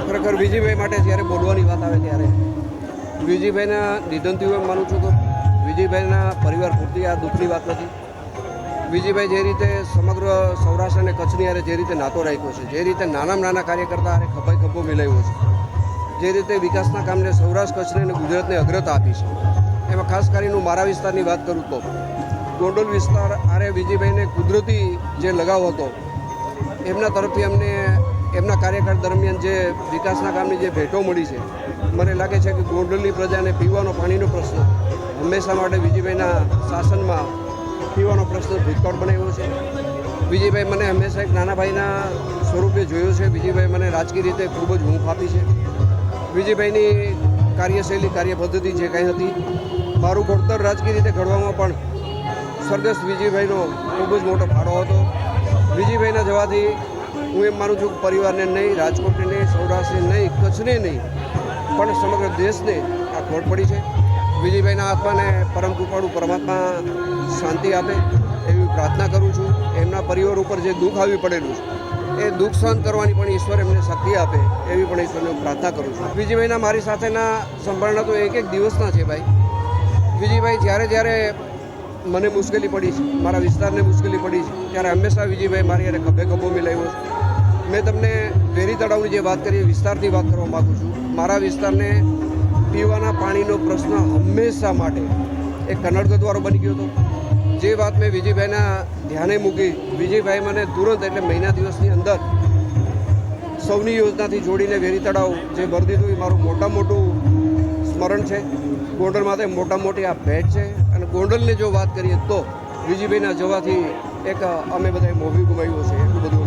ખરેખર વિજયભાઈ માટે જ્યારે બોલવાની વાત આવે ત્યારે વિજયભાઈના નિધનથી હું એમ માનું છું કે વિજયભાઈના પરિવાર પૂરતી આ દુઃખની વાત નથી. વિજયભાઈ જે રીતે સમગ્ર સૌરાષ્ટ્ર અને કચ્છની હારે જે રીતે નાતો રાખ્યો છે, જે રીતે નાનામાં નાના કાર્યકર્તા હારે ખભાઈ ખભો મિલાવ્યો છે, જે રીતે વિકાસના કામને સૌરાષ્ટ્ર કચ્છને અને ગુજરાતને અગ્રતા આપી છે, એમાં ખાસ કરીને મારા વિસ્તારની વાત કરું તો ગોંડલ વિસ્તાર આરે વિજયભાઈને કુદરતી જે લગાવ હતો એમના તરફથી અમને એમના કાર્યકાળ દરમિયાન જે વિકાસના કામની જે ભેટો મળી છે, મને લાગે છે કે ગોંડલની પ્રજાને પીવાનો પાણીનો પ્રશ્ન હંમેશા માટે વિજયભાઈના શાસનમાં પીવાનો પ્રશ્ન ભૂતકાળ બનાવ્યો છે. વિજયભાઈ મને હંમેશા એક નાના ભાઈના સ્વરૂપે જોયો છે. વિજયભાઈ મને રાજકીય રીતે ખૂબ જ હૂંફ આપી છે. વિજયભાઈની કાર્યશૈલી, કાર્યપદ્ધતિ જે કંઈ હતી, મારું ઘડતર રાજકીય રીતે ઘડવામાં પણ સ્વર્ગસ્થ વિજયભાઈનો ખૂબ જ મોટો ફાળો હતો. વિજયભાઈના જવાથી હું એમ માનું છું કે પરિવારને નહીં, રાજકોટને નહીં, સૌરાષ્ટ્રને નહીં, કચ્છને નહીં, પણ સમગ્ર દેશને આ ખોટ પડી છે. વિજયભાઈના આત્માને પરમ કૃપાળુ પરમાત્મા શાંતિ આપે એવી પ્રાર્થના કરું છું. એમના પરિવાર ઉપર જે દુઃખ આવી પડેલું છે એ દુઃખ સહન કરવાની પણ ઈશ્વર એમને શક્તિ આપે એવી પણ ઈશ્વરને હું પ્રાર્થના કરું છું. વિજયભાઈના મારી સાથેના સંભાળના તો એક એક દિવસના છે ભાઈ. વિજયભાઈ જ્યારે મને મુશ્કેલી પડી છે, મારા વિસ્તારને મુશ્કેલી પડી છે, ત્યારે હંમેશા વિજયભાઈ મારી યારે ખભે ખભો મિલાવ્યો છે. મેં તમને વેરી તળાવની જે વાત કરી વિસ્તારથી વાત કરવા માગું છું. મારા વિસ્તારને પીવાના પાણીનો પ્રશ્ન હંમેશા માટે એક કનડગતવાળો બની ગયો હતો. જે વાત મેં વિજયભાઈના ધ્યાને મૂકી, વિજયભાઈ મને તુરંત એટલે મહિના દિવસની અંદર સૌની યોજનાથી જોડીને વેરી તળાવ જે ભરી દીધું એ મારું મોટું સ્મરણ છે. ગોંડલ માટે મોટા મોટી આ ભેટ છે. અને ગોંડલની જો વાત કરીએ તો વિજયભાઈના જવાથી એક અમે બધાએ મોભી ગુમાવ્યો છે એટલું બધું